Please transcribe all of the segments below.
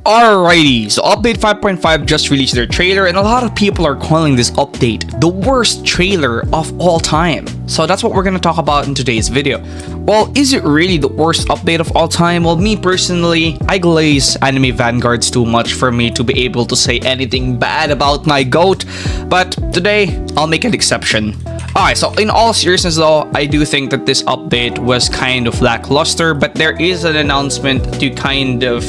Alrighty, so update 5.5 just released their trailer, and a lot of people are calling this update the worst trailer of all time. So that's what we're gonna talk about in today's video. Well, is it really the worst update of all time? Well, me personally, I glaze Anime Vanguards too much for me to be able to say anything bad about my GOAT, but today, I'll make an exception. Alright, so in all seriousness though, I do think that this update was kind of lackluster, but there is an announcement to kind of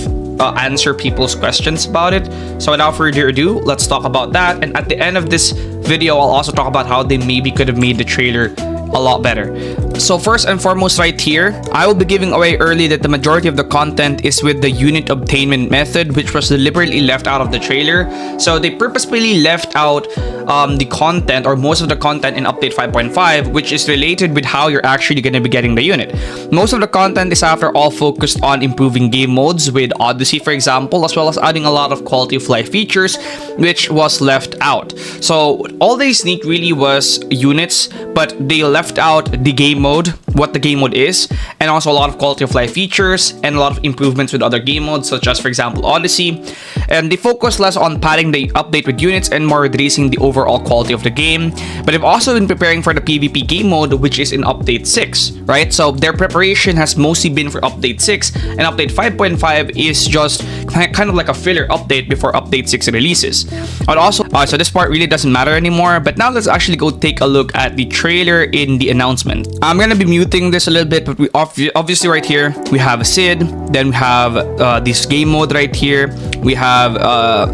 answer people's questions about it. So without further ado, let's talk about that. And at the end of this video, I'll also talk about how they maybe could have made the trailer a lot better. So first and foremost right here, I will be giving away early that the majority of the content is with the unit obtainment method, which was deliberately left out of the trailer. So they purposefully left out the content or most of the content in update 5.5, which is related with how you're actually going to be getting the unit. Most of the content is after all focused on improving game modes with Odyssey, for example, as well as adding a lot of quality of life features, which was left out. So all they sneaked really was units, but they left out the game mode, what the game mode is, and also a lot of quality of life features and a lot of improvements with other game modes, such as, for example, Odyssey. And they focus less on padding the update with units and more with raising the overall quality of the game. But they've also been preparing for the PvP game mode, which is in update 6, right? So their preparation has mostly been for update 6, and update 5.5 is just kind of like a filler update before update 6 releases. And also, so this part really doesn't matter anymore, but now let's actually go take a look at the trailer in the announcement. I'm gonna be muting this a little bit, but we obviously right here we have Sid, then we have this game mode right here, we have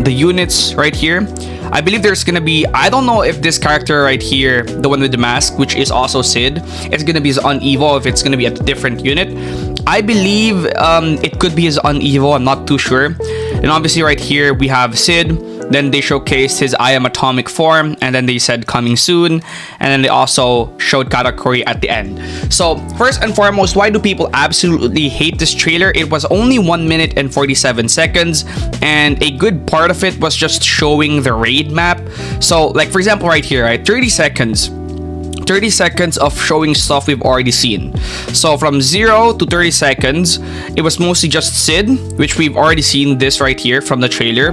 the units right here. I believe there's gonna be, I don't know if this character right here, the one with the mask, which is also Sid, it's gonna be his Unevo, if it's gonna be a different unit. I believe it could be his Unevo, I'm not too sure. And obviously right here we have Sid. Then they showcased his I Am Atomic form, and then they said coming soon, and then they also showed Katakuri at the end. So first and foremost, why do people absolutely hate this trailer? It was only 1 minute and 47 seconds, and a good part of it was just showing the raid map. So like for example right here, right, 30 seconds of showing stuff we've already seen. So from 0 to 30 seconds, it was mostly just Sid, which we've already seen this right here from the trailer.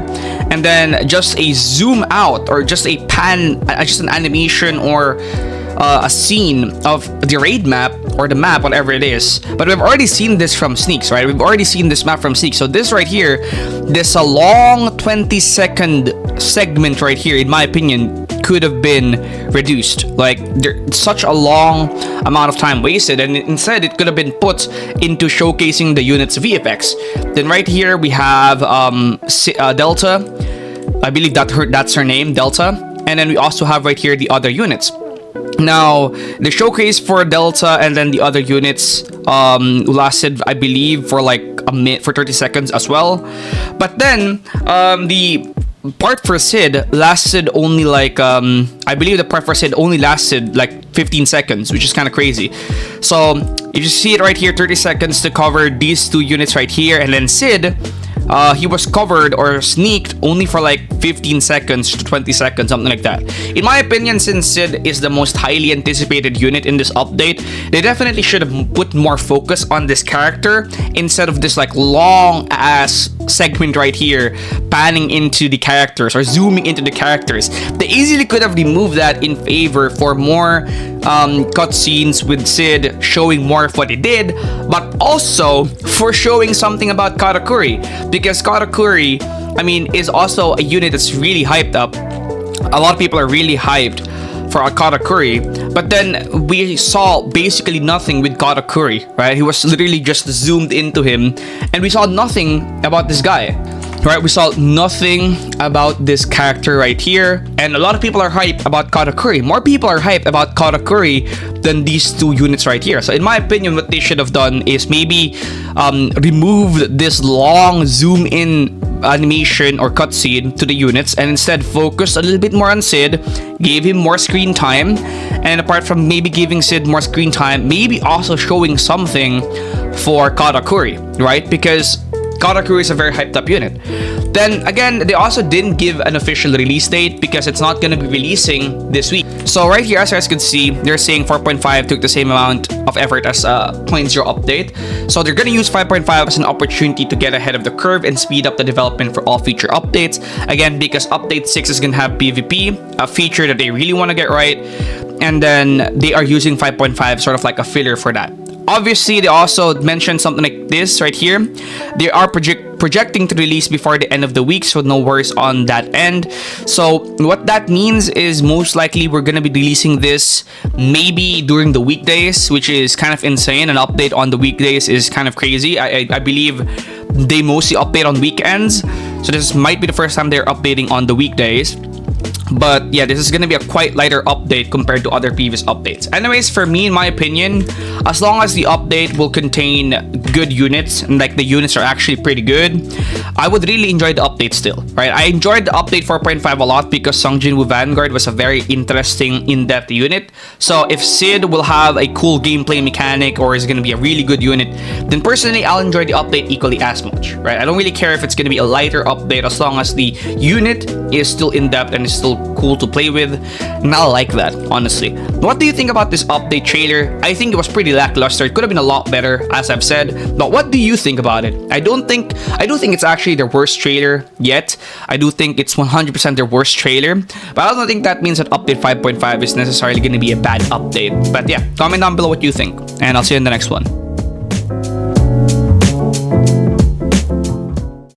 And then just a zoom out or just a pan, just an animation or a scene of the raid map or the map, whatever it is. But we've already seen this from Sneaks, right? We've already seen this map from Sneaks. So this right here, this a long 20-second segment right here, in my opinion, could have been reduced. Like there's such a long amount of time wasted, and instead it could have been put into showcasing the unit's VFX. Then right here we have Delta. I believe that's her name, Delta. And then we also have right here the other units. Now, the showcase for Delta and then the other units lasted, I believe, for like a minute, for 30 seconds as well. But then the part for Sid lasted only like I believe the part for Sid only lasted like 15 seconds, which is kind of crazy. So if you see it right here, 30 seconds to cover these two units right here, and then Sid, he was covered or sneaked only for like 15 seconds to 20 seconds, something like that. In my opinion, since Sid is the most highly anticipated unit in this update, they definitely should have put more focus on this character instead of this like long ass segment right here panning into the characters or zooming into the characters. They easily could have removed that in favor for more cutscenes with Sid showing more of what he did, but also for showing something about Katakuri, because Katakuri, I mean, is also a unit that's really hyped up. A lot of people are really hyped for Katakuri, but then we saw basically nothing with Katakuri, right? He was literally just zoomed into him, and we saw nothing about this guy. Right, we saw nothing about this character right here, and a lot of people are hyped about Katakuri. More people are hyped about Katakuri than these two units right here. So in my opinion, what they should have done is maybe remove this long zoom in animation or cutscene to the units, and instead focus a little bit more on Sid, gave him more screen time, and apart from maybe giving Sid more screen time, maybe also showing something for Katakuri, right? Because Karakuri is a very hyped up unit. Then again, they also didn't give an official release date because it's not going to be releasing this week. So right here, as you guys can see, they're saying 4.5 took the same amount of effort as 0.0 update. So they're going to use 5.5 as an opportunity to get ahead of the curve and speed up the development for all future updates. Again, because update 6 is going to have PvP, a feature that they really want to get right. And then they are using 5.5 sort of like a filler for that. Obviously, they also mentioned something like this right here. They are projecting to release before the end of the week, so no worries on that end. So what that means is most likely we're going to be releasing this maybe during the weekdays, which is kind of insane. An update on the weekdays is kind of crazy. I believe they mostly update on weekends, so this might be the first time they're updating on the weekdays. But yeah, this is gonna be a quite lighter update compared to other previous updates. Anyways, for me, in my opinion, as long as the update will contain good units and like the units are actually pretty good, I would really enjoy the update still, right? I enjoyed the update 4.5 a lot because Anime Vanguard was a very interesting, in-depth unit. So if Sid will have a cool gameplay mechanic or is gonna be a really good unit, then personally, I'll enjoy the update equally as much, right? I don't really care if it's gonna be a lighter update as long as the unit is still in-depth and is still cool to play with, and I like that, honestly. What do you think about this update trailer? I think it was pretty lackluster. It could have been a lot better, as I've said, but what do you think about it? I do think it's actually their worst trailer yet. I do think it's 100% their worst trailer, but I don't think that means that update 5.5 is necessarily going to be a bad update. But yeah, comment down below what you think, and I'll see you in the next one.